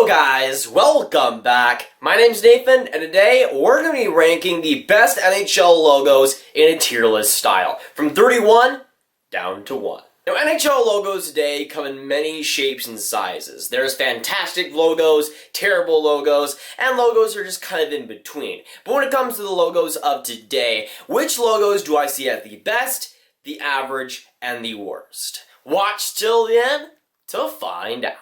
guys, welcome back. My name's Nathan, and today we're going to be ranking the best NHL logos in a tier list style, from 31 down to 1. Now, NHL logos today come in many shapes and sizes. There's fantastic logos, terrible logos, and logos are just kind of in between. But when it comes to the logos of today, which logos do I see as the best, the average, and the worst? Watch till the end to find out.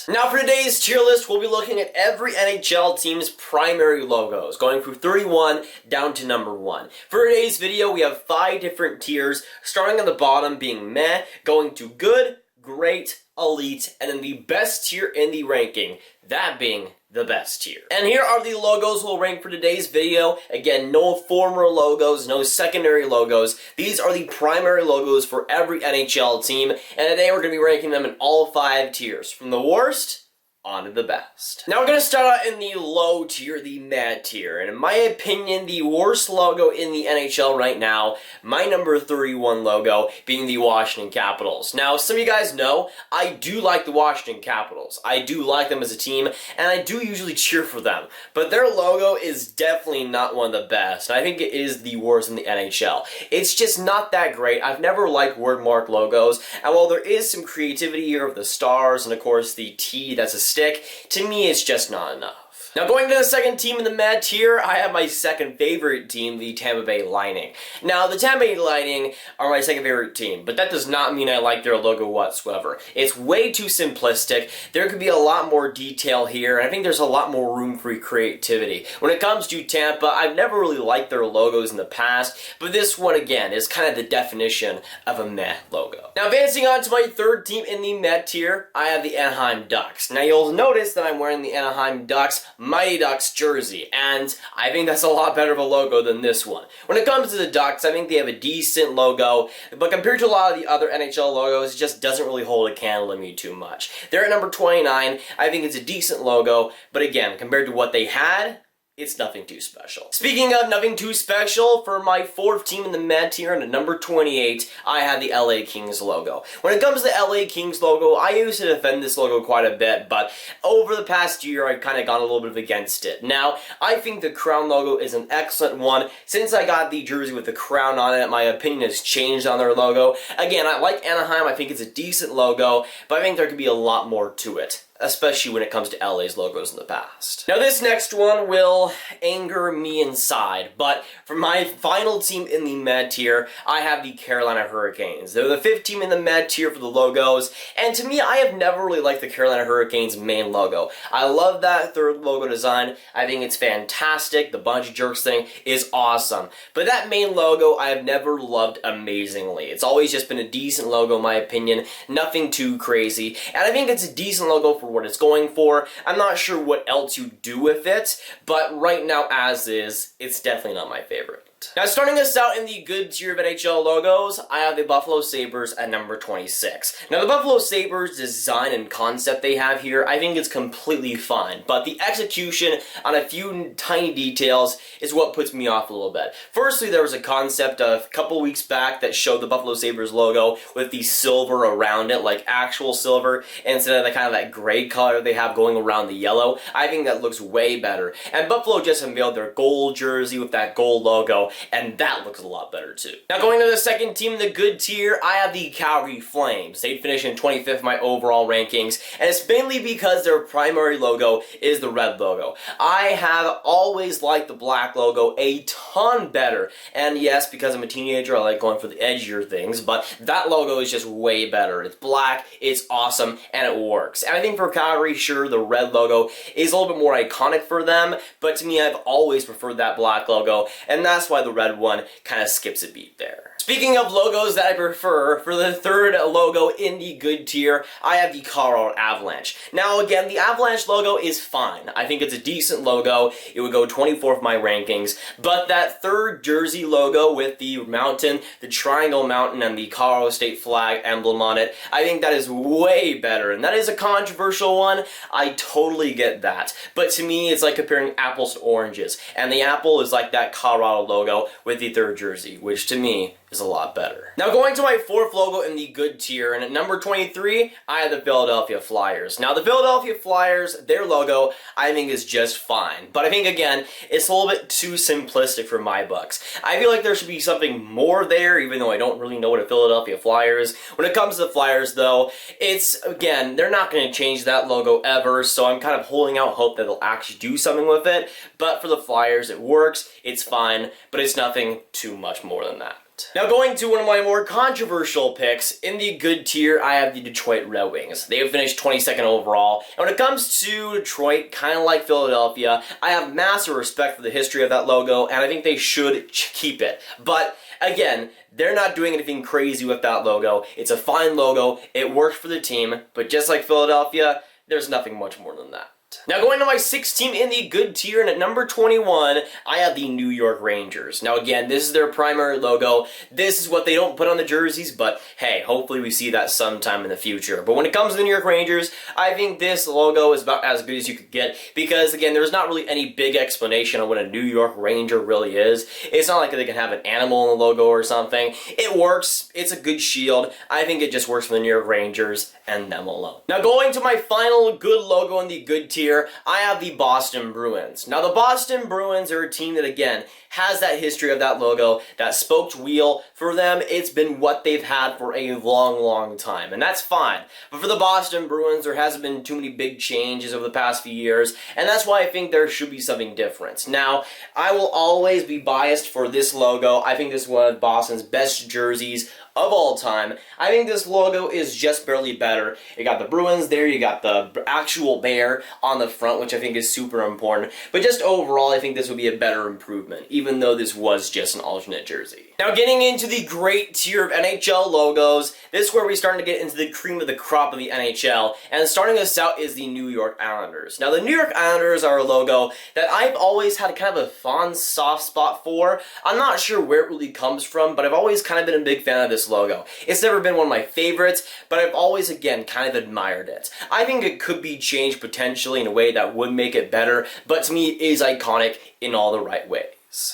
Now for today's tier list, we'll be looking at every NHL team's primary logos, going from 31 down to number 1. For today's video, we have 5 different tiers, starting at the bottom being meh, going to good, great, elite, and then the best tier in the ranking, that being the best tier. And here are the logos we'll rank for today's video. Again, no former logos, no secondary logos. These are the primary logos for every NHL team, and today we're going to be ranking them in all 5 tiers, from the worst on to the best. Now we're going to start out in the low tier, the meh tier, and in my opinion, the worst logo in the NHL right now, my number 31 logo, being the Washington Capitals. Now, some of you guys know, I do like the Washington Capitals. I do like them as a team, and I do usually cheer for them, but their logo is definitely not one of the best. I think it is the worst in the NHL. It's just not that great. I've never liked wordmark logos, and while there is some creativity here with the stars, and of course the T that's a stick, to me it's just not enough. Now going to the second team in the meh tier, I have my second favorite team, the Tampa Bay Lightning. Now the Tampa Bay Lightning are my second favorite team, but that does not mean I like their logo whatsoever. It's way too simplistic. There could be a lot more detail here, and I think there's a lot more room for creativity. When it comes to Tampa, I've never really liked their logos in the past, but this one again is kind of the definition of a meh logo. Now advancing on to my third team in the meh tier, I have the Anaheim Ducks. Now you'll notice that I'm wearing the Anaheim Ducks Mighty Ducks jersey, and I think that's a lot better of a logo than this one. When it comes to the Ducks, I think they have a decent logo, but compared to a lot of the other NHL logos, it just doesn't really hold a candle to me too much. They're at number 29, I think it's a decent logo, but again, compared to what they had, it's nothing too special. Speaking of nothing too special, for my fourth team in the meh tier, and at number 28, I have the LA Kings logo. When it comes to the LA Kings logo, I used to defend this logo quite a bit, but over the past year, I've kind of gone a little bit against it. Now, I think the crown logo is an excellent one. Since I got the jersey with the crown on it, my opinion has changed on their logo. Again, I like Anaheim, I think it's a decent logo, but I think there could be a lot more to it, especially when it comes to LA's logos in the past. Now this next one will anger me inside, but for my final team in the meh tier, I have the Carolina Hurricanes. They're the 5th team in the meh tier for the logos, and to me, I have never really liked the Carolina Hurricanes main logo. I love that third logo design. I think it's fantastic. The Bungee Jerks thing is awesome, but that main logo I have never loved amazingly. It's always just been a decent logo in my opinion, nothing too crazy, and I think it's a decent logo for what it's going for. I'm not sure what else you do with it, but right now as is, it's definitely not my favorite. Now starting us out in the good tier of NHL logos, I have the Buffalo Sabres at number 26. Now the Buffalo Sabres design and concept they have here, I think it's completely fine, but the execution on a few tiny details is what puts me off a little bit. Firstly, there was a concept a couple weeks back that showed the Buffalo Sabres logo with the silver around it, like actual silver, instead of the kind of that gray color they have going around the yellow. I think that looks way better. And Buffalo just unveiled their gold jersey with that gold logo, and that looks a lot better too. Now going to the second team in the good tier, I have the Calgary Flames. They finished in 25th in my overall rankings, and it's mainly because their primary logo is the red logo. I have always liked the black logo a ton better, and yes, because I'm a teenager, I like going for the edgier things, but that logo is just way better. It's black, it's awesome, and it works. And I think for Calgary, sure, the red logo is a little bit more iconic for them, but to me, I've always preferred that black logo, and that's why the red one kind of skips a beat there. Speaking of logos that I prefer, for the third logo in the good tier, I have the Colorado Avalanche. Now again, the Avalanche logo is fine. I think it's a decent logo. It would go 24th in my rankings, but that third jersey logo with the mountain, the triangle mountain, and the Colorado State flag emblem on it, I think that is way better, and that is a controversial one. I totally get that, but to me, it's like comparing apples to oranges, and the apple is like that Colorado logo with the third jersey, which to me is a lot better. Now going to my fourth logo in the good tier, and at number 23, I have the Philadelphia Flyers. Now the Philadelphia Flyers, their logo, I think is just fine. But I think, again, it's a little bit too simplistic for my books. I feel like there should be something more there, even though I don't really know what a Philadelphia Flyer is. When it comes to the Flyers, though, it's, again, they're not going to change that logo ever, so I'm kind of holding out hope that they'll actually do something with it. But for the Flyers, it works, it's fine, but it's nothing too much more than that. Now going to one of my more controversial picks, in the good tier, I have the Detroit Red Wings. They have finished 22nd overall, and when it comes to Detroit, kind of like Philadelphia, I have massive respect for the history of that logo, and I think they should keep it. But again, they're not doing anything crazy with that logo. It's a fine logo, it works for the team, but just like Philadelphia, there's nothing much more than that. Now going to my sixth team in the good tier, and at number 21, I have the New York Rangers. Now again, this is their primary logo. This is what they don't put on the jerseys, but hey, hopefully we see that sometime in the future. But when it comes to the New York Rangers, I think this logo is about as good as you could get, because again, there's not really any big explanation on what a New York Ranger really is. It's not like they can have an animal in the logo or something. It works, it's a good shield. I think it just works for the New York Rangers and them alone. Now going to my final good logo in the good tier, I have the Boston Bruins. Now the Boston Bruins are a team that, again, has that history of that logo, that spoked wheel. For them, it's been what they've had for a long time, and that's fine. But for the Boston Bruins, there hasn't been too many big changes over the past few years, and that's why I think there should be something different. Now, I will always be biased for this logo. I think this is one of Boston's best jerseys of all time. I think this logo is just barely better. You got the Bruins there, you got the actual bear on the front, which I think is super important. But just overall, I think this would be a better improvement, even though this was just an alternate jersey. Now getting into the great tier of NHL logos, this is where we're starting to get into the cream of the crop of the NHL, and starting us out is the New York Islanders. Now the New York Islanders are a logo that I've always had kind of a fond soft spot for. I'm not sure where it really comes from, but I've always kind of been a big fan of this logo. It's never been one of my favorites, but I've always, again, kind of admired it. I think it could be changed potentially in a way that would make it better, but to me it is iconic in all the right ways.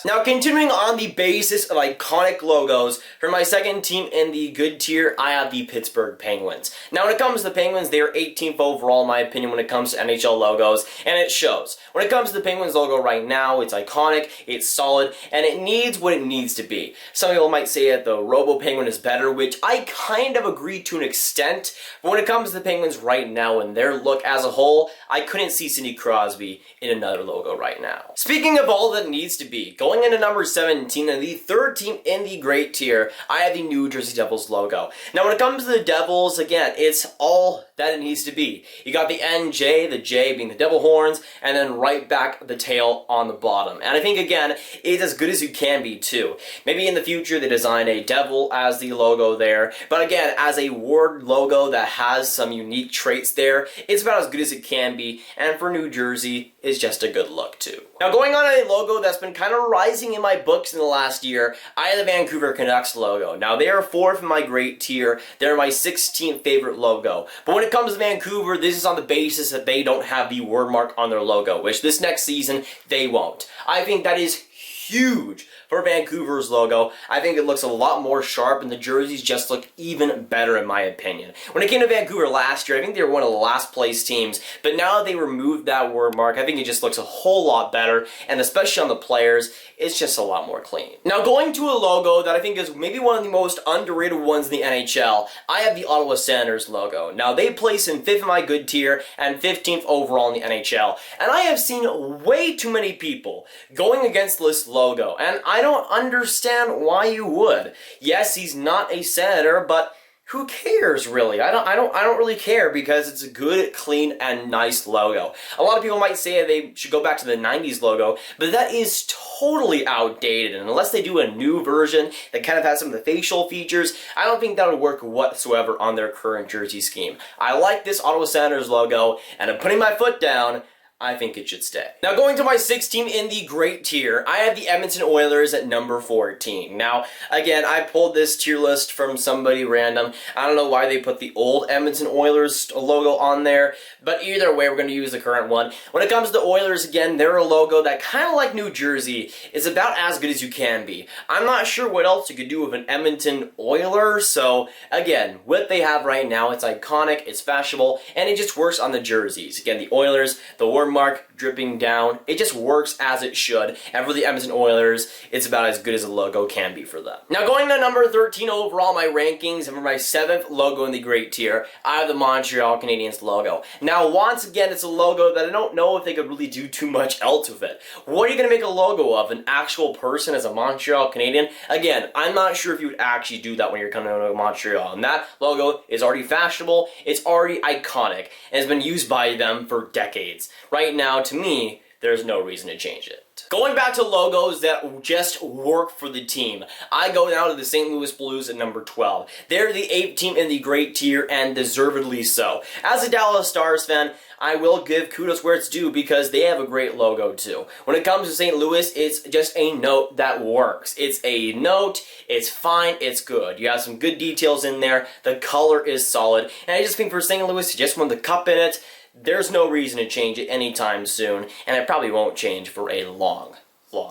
Now continuing on the basis of iconic logos, for my second team in the good tier, I have the Pittsburgh Penguins. Now when it comes to the Penguins, they are 18th overall in my opinion when it comes to NHL logos, and it shows. When it comes to the Penguins logo right now, it's iconic, it's solid, and it needs what it needs to be. Some people might say that the Robo Penguin is better, which I kind of agree to an extent, but when it comes to the Penguins right now and their look as a whole, I couldn't see Sidney Crosby in another logo right now. Speaking of all that needs to be, going into number 17 and the third team in the great tier, I have the New Jersey Devils logo. Now when it comes to the Devils, again, it's all that it needs to be. You got the NJ, the J being the devil horns, and then right back the tail on the bottom. And I think, again, it's as good as you can be too. Maybe in the future they design a devil as the logo there, but again, as a word logo that has some unique traits there, it's about as good as it can be, and for New Jersey, it's just a good look too. Now going on a logo that's been kind of rising in my books in the last year, I have the Vancouver Canucks logo. Now they are fourth in my great tier, they're my 16th favorite logo. But when it comes to Vancouver, this is on the basis that they don't have the word mark on their logo, which this next season, they won't. I think that is huge for Vancouver's logo. I think it looks a lot more sharp, and the jerseys just look even better in my opinion. When it came to Vancouver last year, I think they were one of the last place teams, but now that they removed that word mark, I think it just looks a whole lot better, and especially on the players, it's just a lot more clean. Now going to a logo that I think is maybe one of the most underrated ones in the NHL, I have the Ottawa Senators logo. Now they place in 5th in my good tier and 15th overall in the NHL, and I have seen way too many people going against this logo, and I don't understand why you would. Yes, he's not a Senator, but who cares really? I don't really care, because it's a good, clean, and nice logo. A lot of people might say they should go back to the 90s logo, but that is totally outdated, and unless they do a new version that kind of has some of the facial features, I don't think that would work whatsoever on their current jersey scheme. I like this Ottawa Senators logo, and I'm putting my foot down. I think it should stay. Now going to my sixth team in the great tier, I have the Edmonton Oilers at number 14. Now, again, I pulled this tier list from somebody random. I don't know why they put the old Edmonton Oilers logo on there, but either way, we're going to use the current one. When it comes to Oilers, again, they're a logo that kind of like New Jersey is about as good as you can be. I'm not sure what else you could do with an Edmonton Oiler, so again, what they have right now, it's iconic, it's fashionable, and it just works on the jerseys. Again, the Oilers, the word mark dripping down, it just works as it should. And for the Edmonton Oilers, it's about as good as a logo can be for them. Now going to number 13 overall, my rankings, and for my 7th logo in the great tier, I have the Montreal Canadiens logo. Now once again, it's a logo that I don't know if they could really do too much else with it. What are you going to make a logo of? An actual person as a Montreal Canadian? Again, I'm not sure if you would actually do that when you're coming to Montreal. And that logo is already fashionable, it's already iconic, and has been used by them for decades. Right now, to me, there's no reason to change it. Going back to logos that just work for the team, I go down to the St. Louis Blues at number 12. They're the 8th team in the great tier, and deservedly so. As a Dallas Stars fan, I will give kudos where it's due because they have a great logo too. When it comes to St. Louis, it's just a note that works. It's a note, it's fine, it's good. You have some good details in there, the color is solid, and I just think for St. Louis to just win the cup in it, there's no reason to change it anytime soon, and it probably won't change for a long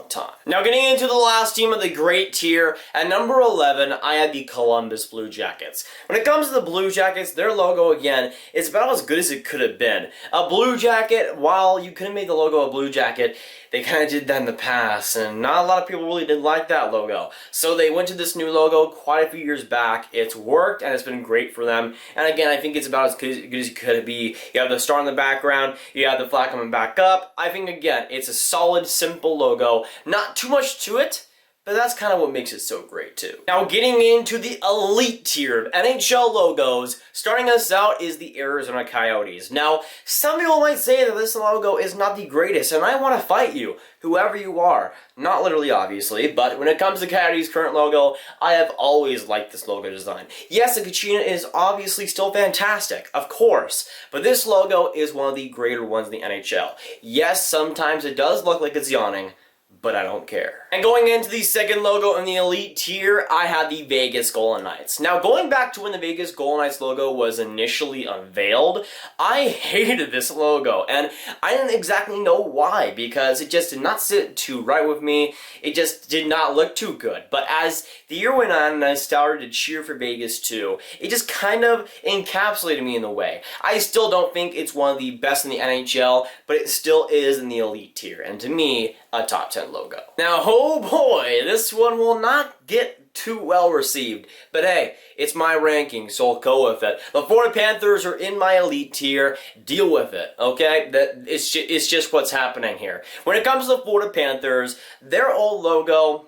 time. Now getting into the last team of the great tier, at number 11, I have the Columbus Blue Jackets. When it comes to the Blue Jackets, their logo, again, is about as good as it could have been. A blue jacket, while you could have made the logo a blue jacket, they kind of did that in the past, and not a lot of people really did like that logo. So they went to this new logo quite a few years back. It's worked, and it's been great for them. And again, I think it's about as good as it could be. You have the star in the background, you have the flag coming back up. I think, again, it's a solid, simple logo. Not too much to it, but that's kind of what makes it so great too. Now getting into the elite tier of NHL logos, starting us out is the Arizona Coyotes. Now, some people might say that this logo is not the greatest, and I want to fight you, whoever you are. Not literally, obviously, but when it comes to Coyotes' current logo, I have always liked this logo design. Yes, the Kachina is obviously still fantastic, of course, but this logo is one of the greater ones in the NHL. Yes, sometimes it does look like it's yawning, but I don't care. And going into the second logo in the elite tier, I have the Vegas Golden Knights. Now, going back to when the Vegas Golden Knights logo was initially unveiled, I hated this logo, and I didn't exactly know why, because it just did not sit too right with me. It just did not look too good. But as the year went on and I started to cheer for Vegas too, it just kind of encapsulated me in the way. I still don't think it's one of the best in the NHL, but it still is in the elite tier, and to me, a top 10 logo. Now, oh boy, this one will not get too well received, but hey, it's my ranking, so I'll go with it. The Florida Panthers are in my elite tier. Deal with it, okay? It's just what's happening here. When it comes to the Florida Panthers, their old logo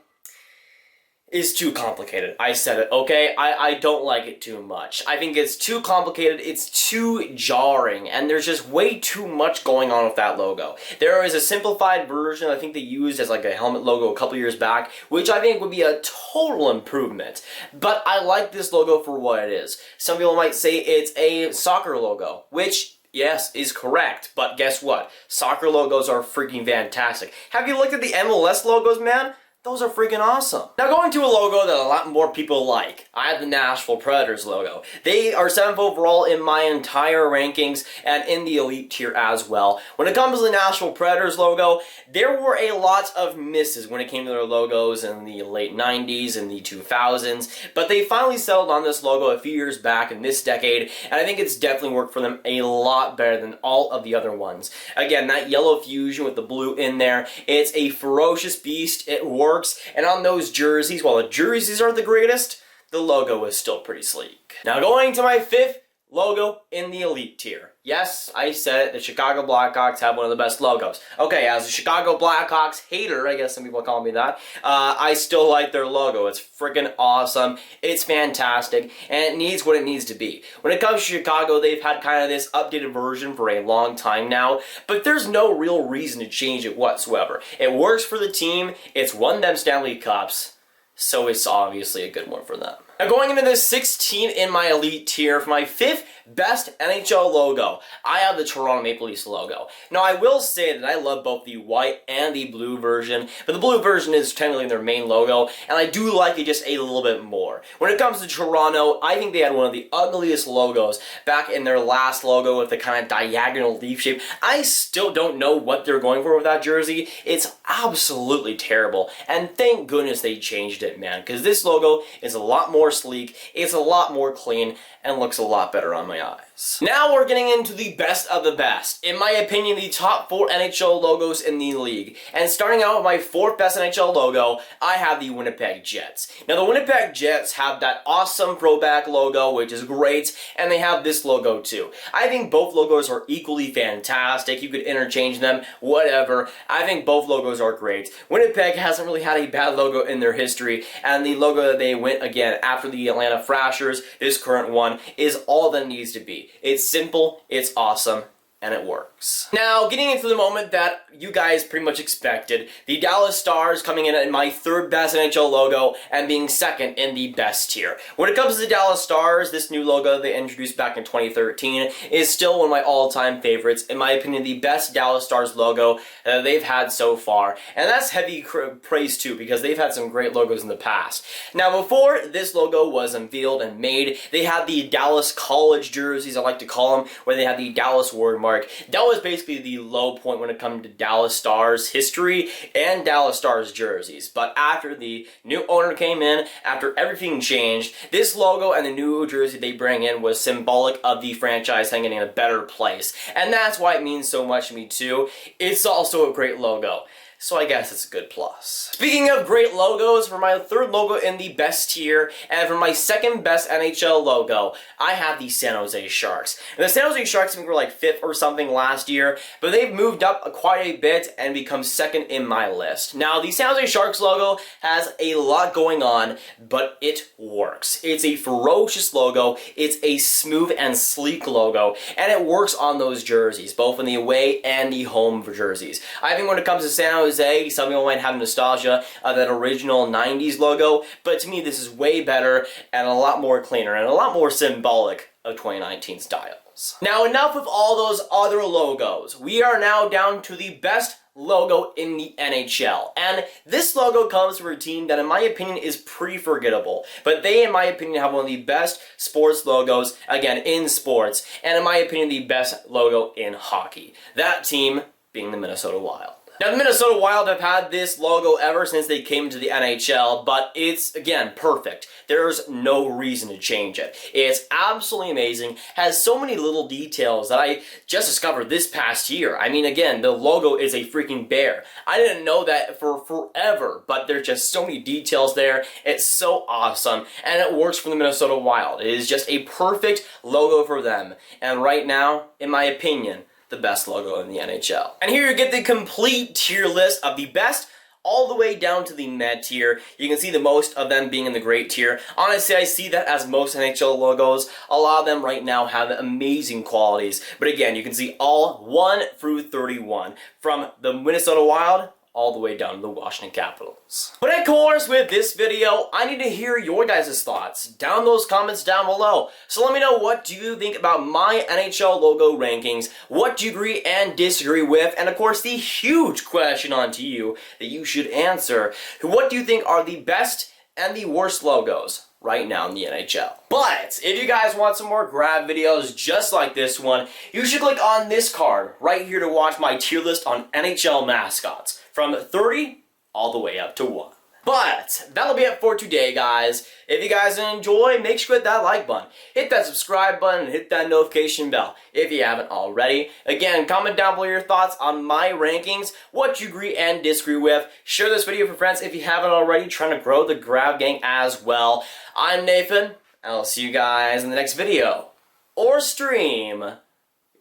is too complicated. I said it, okay? I don't like it too much. I think it's too complicated, it's too jarring, and there's just way too much going on with that logo. There is a simplified version I think they used as like a helmet logo a couple years back, which I think would be a total improvement. But I like this logo for what it is. Some people might say it's a soccer logo, which yes, is correct, but guess what? Soccer logos are freaking fantastic. Have you looked at the MLS logos, man? Those are freaking awesome. Now going to a logo that a lot more people like, I have the Nashville Predators logo. They are 7th overall in my entire rankings and in the elite tier as well. When it comes to the Nashville Predators logo, there were a lot of misses when it came to their logos in the late 90s and the 2000s, but they finally settled on this logo a few years back in this decade, and I think it's definitely worked for them a lot better than all of the other ones. Again, that yellow fusion with the blue in there, it's a ferocious beast. It works. And on those jerseys, while the jerseys aren't the greatest, the logo is still pretty sleek. Now going to my 5th logo in the elite tier. Yes, I said it, the Chicago Blackhawks have one of the best logos. Okay, as a Chicago Blackhawks hater, I guess some people call me that, I still like their logo. It's freaking awesome, it's fantastic, and it needs what it needs to be. When it comes to Chicago, they've had kind of this updated version for a long time now, but there's no real reason to change it whatsoever. It works for the team, it's won them Stanley Cups, so it's obviously a good one for them. Now going into this 16 in my elite tier, for my 5th best NHL logo, I have the Toronto Maple Leafs logo. Now I will say that I love both the white and the blue version, but the blue version is technically their main logo, and I do like it just a little bit more. When it comes to Toronto, I think they had one of the ugliest logos back in their last logo with the kind of diagonal leaf shape. I still don't know what they're going for with that jersey. It's absolutely terrible, and thank goodness they changed it, man, because this logo is a lot more sleek, it's a lot more clean, and looks a lot better on my eyes. Now we're getting into the best of the best. In my opinion, the top 4 NHL logos in the league. And starting out with my 4th best NHL logo, I have the Winnipeg Jets. Now the Winnipeg Jets have that awesome throwback logo, which is great, and they have this logo too. I think both logos are equally fantastic. You could interchange them, whatever. I think both logos are great. Winnipeg hasn't really had a bad logo in their history, and the logo that they went again after the Atlanta Thrashers, this current one, is all that it needs to be. It's simple, it's awesome, and it works. Now, getting into the moment that you guys pretty much expected, the Dallas Stars coming in at my 3rd best NHL logo and being 2nd in the best tier. When it comes to the Dallas Stars, this new logo they introduced back in 2013 is still one of my all-time favorites. In my opinion, the best Dallas Stars logo that they've had so far. And that's heavy praise too, because they've had some great logos in the past. Now, before this logo was unveiled and made, they had the Dallas College jerseys, I like to call them, where they had the Dallas word mark. That was basically the low point when it comes to Dallas Stars history and Dallas Stars jerseys. But after the new owner came in, after everything changed, this logo and the new jersey they bring in was symbolic of the franchise hanging in a better place. And that's why it means so much to me too. It's also a great logo. So I guess it's a good plus. Speaking of great logos, for my 3rd logo in the best tier, and for my 2nd best NHL logo, I have the San Jose Sharks. And the San Jose Sharks, I think, were like 5th or something last year, but they've moved up quite a bit and become 2nd in my list. Now, the San Jose Sharks logo has a lot going on, but it works. It's a ferocious logo, it's a smooth and sleek logo, and it works on those jerseys, both in the away and the home jerseys. I think when it comes to San Jose, some people might have nostalgia of that original 90s logo, but to me this is way better and a lot more cleaner and a lot more symbolic of 2019 styles. Now enough with all those other logos. We are now down to the best logo in the NHL. And this logo comes from a team that in my opinion is pretty forgettable. But they in my opinion have one of the best sports logos, again, in sports, and in my opinion the best logo in hockey. That team being the Minnesota Wild. Now, the Minnesota Wild have had this logo ever since they came to the NHL, but it's, again, perfect. There's no reason to change it. It's absolutely amazing, has so many little details that I just discovered this past year. I mean, again, the logo is a freaking bear. I didn't know that for forever, but there's just so many details there. It's so awesome, and it works for the Minnesota Wild. It is just a perfect logo for them, and right now, in my opinion, the best logo in the NHL. And here you get the complete tier list of the best all the way down to the med tier. You can see the most of them being in the great tier. Honestly, I see that as most NHL logos. A lot of them right now have amazing qualities. But again, you can see all 1 through 31 from the Minnesota Wild all the way down to the Washington Capitals. But of course, with this video, I need to hear your guys' thoughts down those comments down below. So let me know, what do you think about my NHL logo rankings? What do you agree and disagree with? And of course, the huge question onto you that you should answer: what do you think are the best and the worst logos right now in the NHL? But if you guys want some more Grav videos just like this one, you should click on this card right here to watch my tier list on NHL mascots, from 30 all the way up to 1. But that'll be it for today, guys. If you guys enjoy, make sure to hit that like button, hit that subscribe button, and hit that notification bell if you haven't already. Again, comment down below your thoughts on my rankings, what you agree and disagree with. Share this video with friends if you haven't already, trying to grow the Grav gang as well. I'm Nathan, and I'll see you guys in the next video or stream.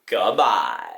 Goodbye.